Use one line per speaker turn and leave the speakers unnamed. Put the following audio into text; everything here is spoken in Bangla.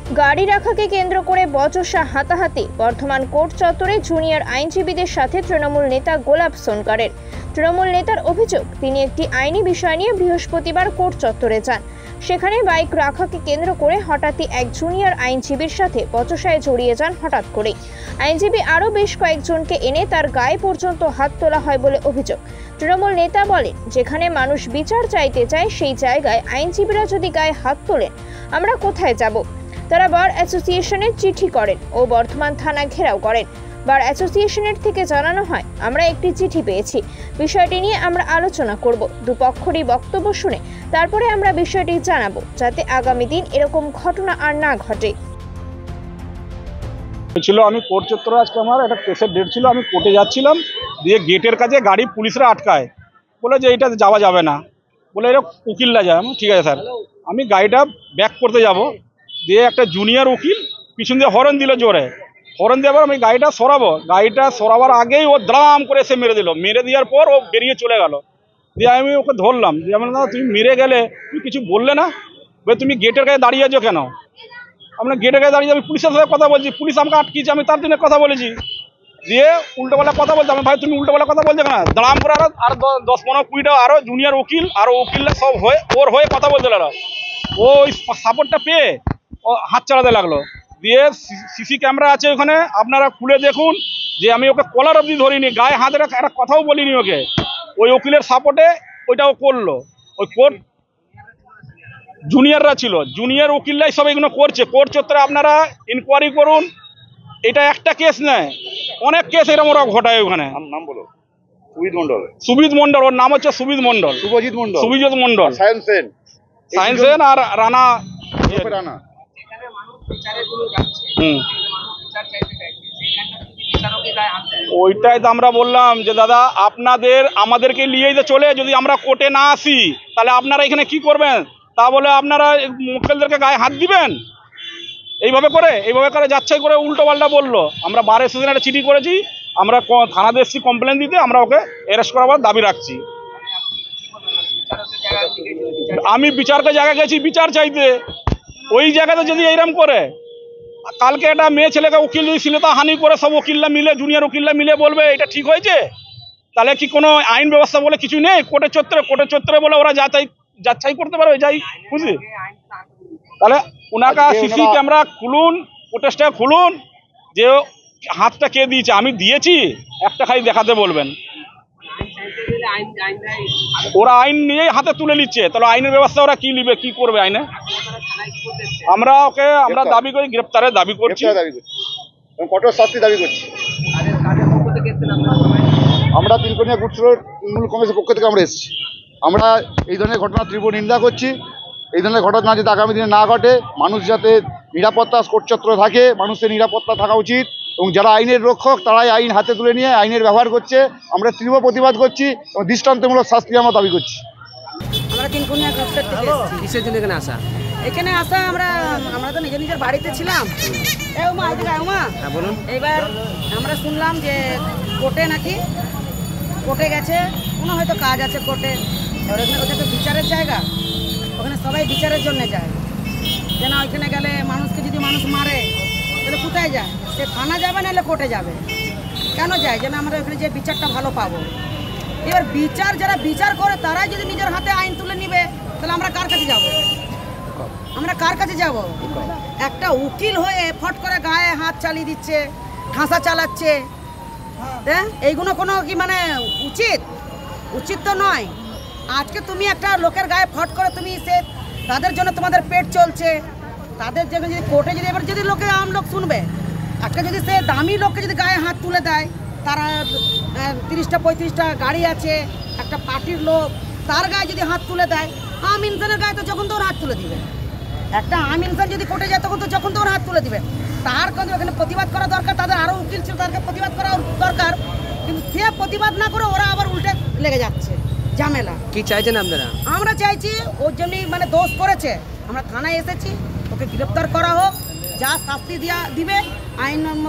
গাড়ি রাখাকে কেন্দ্র করে বচসা হাতাহাতি বর্ধমান কোর্ট চত্বরে জুনিয়র আইনজীবীদের সাথে তৃণমূল নেতা গোলাপ সোনকারের। তৃণমূল নেতার অভিযোগ, তিনি একটি আইনি বিষয় নিয়ে বৃহস্পতিবার কোর্ট চত্বরে যান। সেখানে বাইক রাখাকে কেন্দ্র করে হঠাৎই এক জুনিয়র আইনজীবীর সাথে বচসায় জড়িয়ে যান হঠাৎ করেই। আইনজীবী আরও বেশ কয়েকজনকে এনে তার গায়ে পর্যন্ত হাত তোলা হয় বলে অভিযোগ। তৃণমূল নেতা বলেন, যেখানে মানুষ বিচার চাইতে চায় সেই জায়গায় আইনজীবীরা যদি গায়ে হাত তোলেন, আমরা কোথায় যাব? তারা বার অ্যাসোসিয়েশনের চিঠি করেন ও বর্ধমান থানা ঘেরাও করেন। বার অ্যাসোসিয়েশনের থেকে জানানো হয়, আমরা একটি চিঠি পেয়েছি, বিষয়টি নিয়ে আমরা আলোচনা করব। দুপক্ষেরই বক্তব্য শুনে তারপরে আমরা বিষয়টি জানাবো, যাতে আগামী দিন এরকম ঘটনা আর না ঘটে।
ছিল আমি কোর্ট চত্বরে, আজকে আমার একটা কেসের ডেট ছিল, আমি কোর্টে যাচ্ছিলাম, দিয়ে গেটের কাছে গাড়ি পুলিশরা আটকায়, বলে যে এইটা যাওয়া যাবে না, বলে এটা উকিলরা যায়। আমি ঠিক আছে স্যার, আমি গাড়িটা ব্যাক করতে যাব, দিয়ে একটা জুনিয়র উকিল পিছন দিয়ে হর্ন দিল জোরে। হর্ন দেওয়ার আমি গাড়িটা সরাবো, গাড়িটা সরাবার আগেই ও দ্রাম করে এসে মেরে দিল। মেরে দেওয়ার পর ও বেরিয়ে চলে গেল। দিয়ে আমি ওকে ধরলাম, যে আমি, দাদা তুমি মেরে গেলে, তুমি কিছু বললে না? বলে তুমি গেটের কাছে দাঁড়িয়ে আছো কেন? আমরা গেটের কাছে দাঁড়িয়ে, আমি পুলিশের সাথে কথা বলছি, পুলিশ আমাকে আটকিয়েছে, আমি তার জন্য কথা বলেছি। দিয়ে উল্টোপাল্টা কথা বলছে, আমি ভাই তুমি উল্টোপাল্টা কথা বলছো কেন? দাঁড়াম করে আর 10-15-20টা আরও জুনিয়র উকিল আরও উকিলরা সব হয়ে ওর হয়ে কথা বলতে লাগলো। ও ওই সাপোর্টটা পেয়ে ও হাত চালাতে লাগলো। দিয়ে সিসি ক্যামেরা আছে ওখানে, আপনারা খুলে দেখুন যে আমি ওকে কলার অবধি ধরিনি, গায়ে হাতের একটা কথাও বলিনি ওকে। ওই উকিলের সাপোর্টে ওইটাও করলো। ওই কোর্ট জুনিয়ররা ছিল, জুনিয়র উকিলরাই সব এগুলো করছে। কোর্ট চত্বরে আপনারা ইনকোয়ারি করুন, এটা একটা কেস নয়, অনেক কেস এরকম ওরা ঘটায় ওখানে। নাম বলো। সুবিদ মন্ডল, ওর নাম হচ্ছে সুবিদ মন্ডল, শুভজিৎ মন্ডল, সায়েন্স সেন আর রানা। ওইটাই তো আমরা বললাম যে দাদা আমাদেরকে নিয়েই তো চলে, যদি আমরা কোর্টে না আসি তাহলে আপনারা এখানে কি করবেন? তা বলে আপনারা মুখ্যদেরকে গায়ে হাত দিবেন এইভাবে করে যাচ্ছাই করে উল্টো পাল্টা বললো। আমরা বার অ্যাসোসিয়েশনে একটা চিঠি করেছি, আমরা থানাতে এসেছি কমপ্লেন দিতে, আমরা ওকে অ্যারেস্ট করাবার দাবি রাখছি। আমি বিচারকে জায়গায় গেছি বিচার চাইতে, ওই জায়গাতে যদি এইরকম করে, কালকে একটা মেয়ে ছেলেকে উকিল যদি শ্লীলতা হানি করে সব উকিলরা মিলে, জুনিয়র উকিলরা মিলে বলবে এটা ঠিক হয়েছে, তাহলে কি কোনো আইন ব্যবস্থা বলে কিছু নেই? কোর্টের চত্বরে বলে ওরা যাচাই করতে পারবে, যাই বুঝলি? তাহলে ওনাকে সিসি ক্যামেরা খুলুন, প্রোটেস্টটা খুলুন, যে হাতটা কে দিয়েছে। আমি দিয়েছি একটা খালি দেখাতে বলবেন। ওরা আইন নিয়েই হাতে তুলে নিচ্ছে, তাহলে আইনের ব্যবস্থা ওরা কি নিবে, কি করবে আইনে? আমরা দাবি করি, গ্রেপ্তারের দাবি করছি,
কঠোর শাস্তি দাবি করছি। আমরা তিনকোনিয়া গুডস রোড তৃণমূল কংগ্রেসের পক্ষ থেকে আমরা এসেছি। আমরা এই ধরনের ঘটনা তীব্র নিন্দা করছি। এই ধরনের ঘটনা যাতে আগামী দিনে না ঘটে, মানুষ যাতে নিরাপত্তা কোর্ট চত্বরে থাকে, মানুষের নিরাপত্তা থাকা উচিত, এবং যারা আইনের রক্ষক তারাই আইন হাতে তুলে নিয়ে আইনের ব্যবহার করছে। আমরা তীব্র প্রতিবাদ করছি এবং দৃষ্টান্তমূলক শাস্তি আমরা দাবি করছি।
আমরা তিনকোনিয়া গুডস রোড থেকে এসেছি। কিসের জন্য এখানে আসা? আমরা তো নিজের বাড়িতে ছিলাম। বলুন। এবার আমরা শুনলাম যে কোর্টে গেছে, কোনো হয়তো কাজ আছে কোর্টে। ওখানে তো বিচারের জায়গা, ওখানে সবাই বিচারের জন্য যায়। যেন ওইখানে গেলে মানুষকে যদি মানুষ মারে তাহলে কোথায় যায়? সে থানা যাবে, নাহলে কোর্টে যাবে। কেন যায়? যেন আমরা ওখানে যে বিচারটা ভালো পাবো। এবার যারা বিচার করে তারাই যদি নিজের হাতে আইন তুলে নিবে, তাহলে আমরা কার কাছে যাব? একটা উকিল হয়ে ফট করে গায়ে হাত চালিয়ে দিচ্ছে, ঠাঁসা চালাচ্ছে। হ্যাঁ, এইগুলো কোনো কি মানে উচিত তো নয়। আজকে তুমি একটা লোকের গায়ে ফট করে তুমি তাদের জন্য তোমাদের পেট চলছে, তাদের জন্য যদি কোর্টে যদি এবার যদি আম লোক শুনবে, একটা যদি সে দামি লোককে যদি গায়ে হাত তুলে দেয়, তারা 30-35টা গাড়ি আছে, একটা পার্টির লোক, তার গায়ে যদি হাত তুলে দেয়, আম ইনসানের গায়ে তো যখন তোর হাত তুলে দিবে। একটা আম ইনসান যদি কোর্টে যায় যখন তোর হাত তুলে দিবে, তার কিন্তু এখানে প্রতিবাদ করা দরকার। তাদের আরও উকিল ছিল, তাদেরকে প্রতিবাদ করা দরকার, কিন্তু সে প্রতিবাদ না করে ওরা আবার উল্টে লেগে যাচ্ছে ঝামেলা।
কি চাইছেন আপনারা?
আমরা চাইছি ওর জন্যই দোষ করেছে, আমরা থানায় এসেছি, ওকে গ্রেপ্তার করা হোক, যা শাস্তি দিবে আইন